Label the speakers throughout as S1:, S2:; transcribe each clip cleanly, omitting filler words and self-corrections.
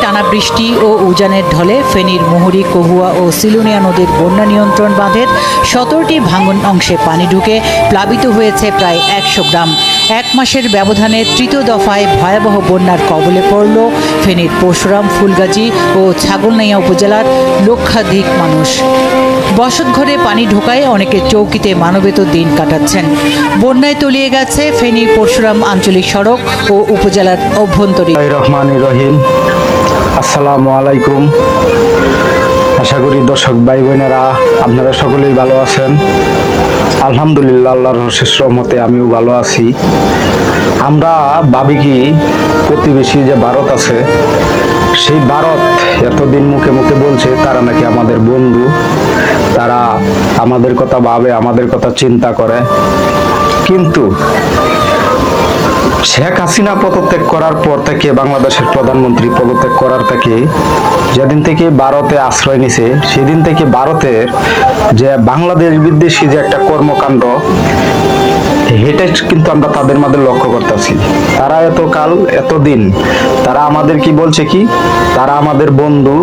S1: টানা বৃষ্টি ও উজানের ঢলে ফেনীর মুহুরী, কহুয়া ও সিলুনিয়া নদীর বন্যা নিয়ন্ত্রণ বাঁধের ১৭টি ভাঙন অংশে পানি ঢুকে প্লাবিত হয়েছে প্রায় ১০০ গ্রাম। এক মাসের ব্যবধানে তৃতীয় দফায় ভয়াবহ বন্যার কবলে পড়ল ফেনীর পরশুরাম, ফুলগাজী ও ছাগলনাইয়া উপজেলার লক্ষাধিক মানুষ। বসতঘরে পানি ঢোকায় অনেকে চৌকিতে মানবেত দিন কাটাচ্ছেন। বন্যায় তলিয়ে গেছে ফেনী পরশুরাম আঞ্চলিক সড়ক ও উপজেলার অভ্যন্তরীণ।
S2: রহমানির রহিম, আসসালামু আলাইকুম। আশা করি দর্শক ভাই বোনেরা আপনারা সকলেই ভালো আছেন। আলহামদুলিল্লাহ, আল্লাহর অশেষ রহমতে আমিও ভালো আছি। আমরা ভাবি কি প্রতিবেশী যে ভারত আছে, সেই ভারত এতদিন মুখে মুখে বলছে তারা নাকি আমাদের বন্ধু, তারা আমাদের কথা ভাবে, আমাদের কথা চিন্তা করে। কিন্তু শেখ হাসিনা পদত্যাগ করার পর থেকে, বাংলাদেশের প্রধানমন্ত্রী পদত্যাগ করার থেকে, যেদিন থেকে ভারতে আশ্রয় নিছে, সেদিন থেকে ভারতের যে বাংলাদেশ বিদ্বেষী যে একটা কর্মকাণ্ড, এটা কিন্তু আমরা তাদের মধ্যে লক্ষ্য করতেছি। তারা এতকাল এতদিন তারা আমাদের কি বলছে, কি তারা আমাদের বন্ধু,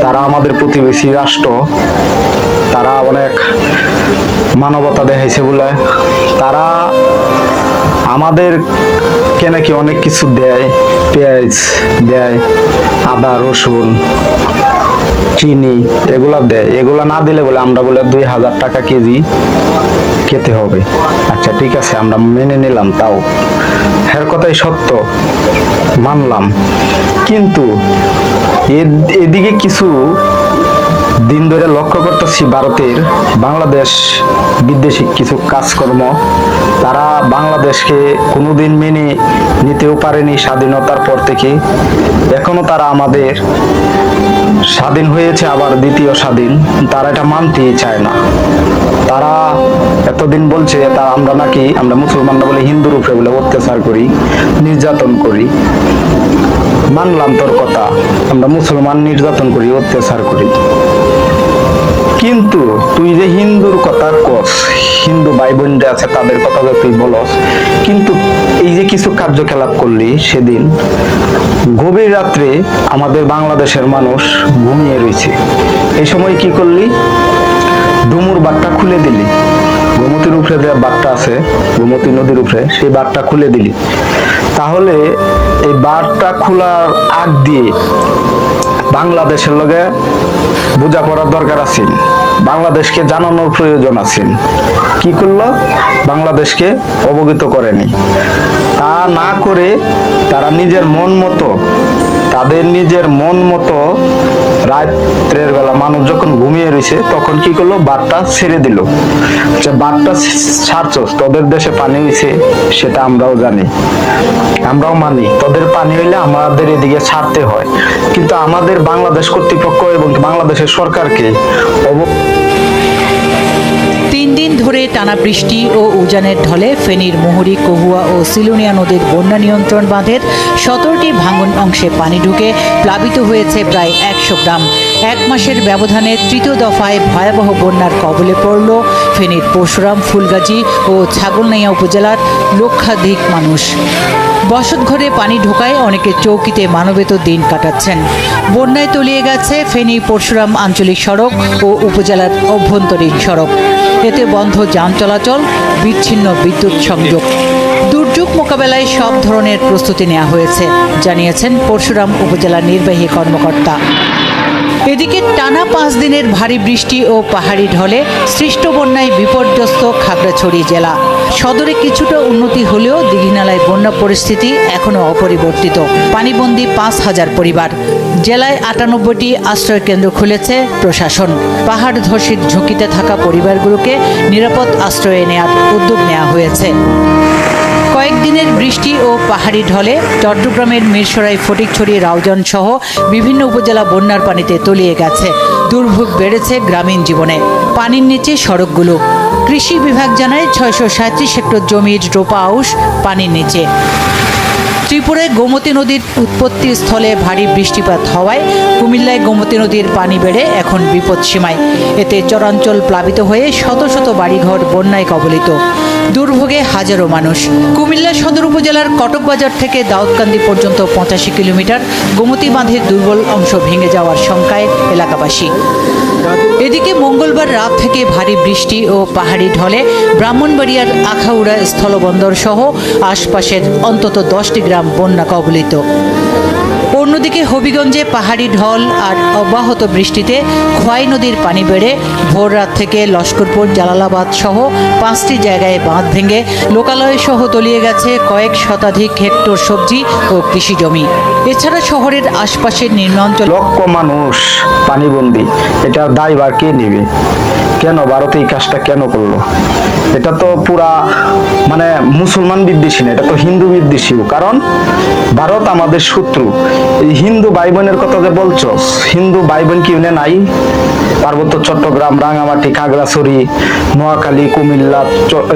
S2: তারা আমাদের প্রতিবেশী রাষ্ট্র, তারা অনেক মানবতা দেখাইছে বলে তারা আমাদেরকে নাকি অনেক কিছু দেয়, পেঁয়াজ দেয়, আদা, রসুন, চিনি, এগুলা দেয়। এগুলা না দিলে বলে আমরা বলে ২০০০ টাকা কেজি খেতে হবে। আচ্ছা ঠিক আছে, আমরা মেনে নিলাম, তাও এর কথাই সত্য, মানলাম। কিন্তু এদিকে কিছু দিন ধরে লক্ষ্য করতেছি ভারতের বাংলাদেশ বিদ্বেষী কিছু কাজকর্ম। তারা বাংলাদেশকে কোনোদিন মেনে নিতেও পারেনি স্বাধীনতার পর থেকে। এখনো তারা আমাদের স্বাধীন হয়েছে, আবার দ্বিতীয় স্বাধীন, তারা এটা মানতেই চায় না। তারা এতদিন বলছে আমরা মুসলমানরা বলে হিন্দুর উপরে বলে অত্যাচার করি, নির্যাতন করি। মানলাম তোর কথা, আমরা মুসলমান নির্যাতন করি, অত্যাচার করি। কিন্তু তুই যে হিন্দুর কথা কস, হিন্দু ভাই বোন যে আছে তাদের কথা যে তুই বলস, কিন্তু এই যে কিছু কার্যকলাপ করলি সেদিন, গভীর রাত্রে আমাদের বাংলাদেশের মানুষ ঘুমিয়ে রয়েছে, এই সময় কি করলি? ডুমুর বাঁধটা খুলে দিলি। গোমতীর উপরে যে বাঁধটা আছে, গোমতী নদীর উপরে, সেই বাঁধটা খুলে দিলি। তাহলে এই বাঁধটা খোলার আগ দিয়ে বাংলাদেশের লগে বোঝাপড়ার দরকার আছে, বাংলাদেশকে জানানোর প্রয়োজন আছে। কি করলো? বাংলাদেশকে অবগত করেনি। তা না করে তারা তাদের নিজের মন মতো রাত্রের বেলা মানুষ যখন ঘুমিয়ে রয়েছে তখন কি করলো? বাঁধটা ছেড়ে দিল। যে বাঁধটা ছাড়ছস, তোদের দেশে পানি হয়েছে সেটা আমরাও জানি, আমরাও মানি। তোদের পানি হইলে আমাদের এদিকে ছাড়তে হয়, কিন্তু আমাদের বাংলাদেশ কর্তৃপক্ষ এবং বাংলাদেশের সরকারকে
S1: ৩ দিন ধরে টানা বৃষ্টি ও উজানের ঢলে ফেনীর মুহুরী, কহুয়া ও সিলুনিয়া নদীর বন্যা নিয়ন্ত্রণ বাঁধের ১৭টি ভাঙন অংশে পানি ঢুকে প্লাবিত হয়েছে প্রায় ১০০ গ্রাম। এক মাসের ব্যবধানে তৃতীয় দফায় ভয়াবহ বন্যার কবলে পড়ল ফেনীর পরশুরাম, ফুলগাজী ও ছাগলনাইয়া উপজেলার লক্ষাধিক মানুষ। বসতঘরে পানি ঢোকায় অনেকে চৌকিতে মানবেত দিন কাটাচ্ছেন। বন্যায় তলিয়ে গেছে ফেনী পরশুরাম আঞ্চলিক সড়ক ও উপজেলার অভ্যন্তরীণ সড়ক। এতে বন্ধ যান চলাচল, বিচ্ছিন্ন বিদ্যুৎ সংযোগ। দুর্যোগ মোকাবেলায় সব ধরনের প্রস্তুতি নেওয়া হয়েছে, জানিয়েছেন পরশুরাম উপজেলার নির্বাহী কর্মকর্তা। এদিকে টানা ৫ দিনের ভারী বৃষ্টি ও পাহাড়ি ঢলে সৃষ্ট বন্যায় বিপর্যস্ত খাগড়াছড়ি জেলা। সদরে কিছুটা উন্নতি হলেও দীঘিনালায় বন্যা পরিস্থিতি এখনও অপরিবর্তিত। পানিবন্দী ৫,০০০ পরিবার। জেলায় ৯৮টি আশ্রয় কেন্দ্র খুলেছে প্রশাসন। পাহাড় ধসের ঝুঁকিতে থাকা পরিবারগুলোকে নিরাপদ আশ্রয়ে নেওয়ার উদ্যোগ নেওয়া হয়েছে। কয়েকদিনের বৃষ্টি ও পাহাড়ি ঢলে চট্টগ্রামের মিরসরাই, ফটিকছড়ি, রাউজান সহ বিভিন্ন উপজেলা বন্যার পানিতে তলিয়ে গেছে। দুর্ভোগ বেড়েছে গ্রামীণ জীবনে। পানির নিচে সড়কগুলো। কৃষি বিভাগ জানায় ৬৩৭ হেক্টর জমির রোপা আউশ পানির নিচে। ত্রিপুরায় গোমতী নদীর উৎপত্তি স্থলে ভারী বৃষ্টিপাত হওয়ায় কুমিল্লায় গোমতী নদীর পানি বেড়ে এখন বিপদসীমায়। এতে চরাঞ্চল প্লাবিত হয়ে শত শত বাড়িঘর বন্যায় কবলিত। দুর্ভোগে হাজারো মানুষ। কুমিল্লা সদর উপজেলার কটক বাজার থেকে দাউদকান্দি পর্যন্ত 85 কিলোমিটার গোমতী বাঁধের দুর্বল অংশ ভেঙে যাওয়ার শঙ্কায় এলাকাবাসী। এদিকে মঙ্গলবার রাত থেকে ভারী বৃষ্টি ও পাহাড়ি ঢলে ব্রাহ্মণবাড়িয়ার আখাউড়া স্থলবন্দর সহ আশপাশের অন্তত 10টি গ্রাম বন্যা কবলিত। অন্যদিকে হবিগঞ্জে পাহাড়ি ঢল আর অব্যাহত বৃষ্টিতে খোয়াই নদীর পানি বেড়ে ভোর রাত থেকে লস্করপুর, জালালাবাদ সহ 5টি জায়গায় বাঁধ ভেঙে লোকালয় সহ তলিয়ে গেছে কয়েক শতাধিক হেক্টর সবজি ও কৃষি জমি। এছাড়া শহরের আশপাশের নিম্নাঞ্চল
S2: লক্ষ মানুষ পানিবন্দী। এটা দায়ভার কে নেবে? কেন ভারত এই কাজটা কেন করলো? এটা তো পুরা মানে মুসলমান বিদ্বেষী না, এটা তো হিন্দু বিদ্বেষীও। কারণ ভারত আমাদের শত্রু। এই হিন্দু ভাই বোনের কথা যে বলছো, হিন্দু ভাই বোন কি নাই? পার্বত্য চট্টগ্রাম, রাঙামাটি, খাগড়াছড়ি, নোয়াখালী, কুমিল্লা,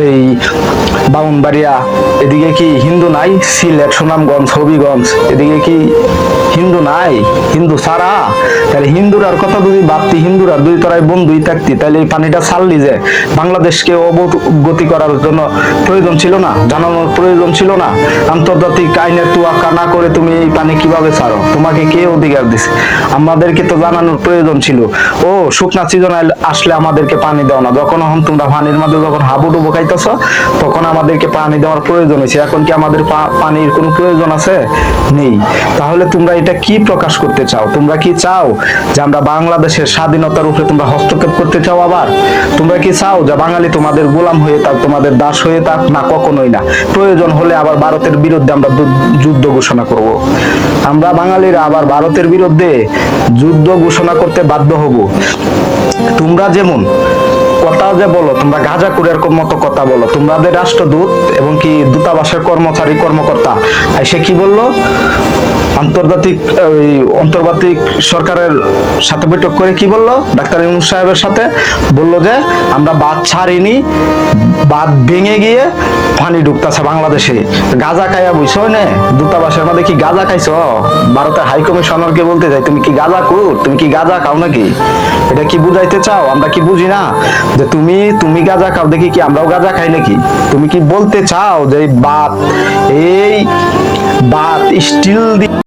S2: এই ব্রাহ্মণবাড়িয়া, এদিকে কি হিন্দু নাই? সিলেট, সুনামগঞ্জ, হবিগঞ্জ, এদিকে কি হিন্দু নাই? হিন্দু ছাড়া তাহলে হিন্দুরার কথা যদি ভাবতি, হিন্দুরা দুই তরাই বন্ধুই থাকতি, তাহলে এই পানিটা ছাড়লি যে বাংলাদেশকে অবগতি করার জন্য প্রয়োজন ছিল না, জানানোর প্রয়োজন ছিল না? আন্তর্জাতিক আইনের তোয়াক্কা না করে তুমি এই পানি কিভাবে ছাড়ো? তোমাকে কে অধিকার দিছে? আমাদেরকে তো জানানোর প্রয়োজন ছিল। ও শুকনা সিজন আসলে আমাদেরকে পানি দাও না, যখন তোমরা পানির মধ্যে যখন হাবুডুবু খাইতেছ তখন আমাদেরকে পানি দেওয়ার প্রয়োজন হয়েছে। এখন কি আমাদের পানির কোনো প্রয়োজন আছে? নেই। তাহলে তোমরা এটা কি প্রকাশ করতে চাও? তোমরা কি চাও যে আমরা বাংলাদেশের স্বাধীনতার উপরে তোমরা হস্তক্ষেপ করতে চাও? আবার তোমরা কি চাও যে বাঙালি তোমাদের গোলাম হয়ে থাক, তোমাদের দাস হয়ে থাক? না, কখনোই না। প্রয়োজন হলে আবার ভারতের বিরুদ্ধে আমরা যুদ্ধ ঘোষণা করব। আমরা বাঙালিরা আবার ভারতের বিরুদ্ধে যুদ্ধ ঘোষণা করতে বাধ্য হব। তোমরা যেমন কথা যে বলো, তোমরা গাজাকুরের মতো কথা বলো। তোমাদের রাষ্ট্রদূত এবং কি দূতাবাসের কর্মচারী কর্মকর্তা এসে কি বললো? অন্তর্বর্তী সরকারের সাথে বৈঠক করে কি বললো? ডাক্তার ইউনূস সাহেবের সাথে বললো যে আমরা বাঁধ ছাড়িনি, বাঁধ ভেঙে গিয়ে পানি ঢুকতেছে বাংলাদেশে। গাজা খাইয়া বুঝছো না? দূতাবাসের মধ্যে কি গাজা খাইছো? ভারতের হাই কমিশনারকে বলতে চাই, তুমি কি গাজা কুর? তুমি কি গাজা খাও নাকি? এটা কি বুঝাইতে চাও? আমরা কি বুঝি না যে তুমি গাজা খাও দেখি কি আমরাও গাজা খাই নাকি? তুমি কি বলতে চাও যে এই বাঁধ স্টিল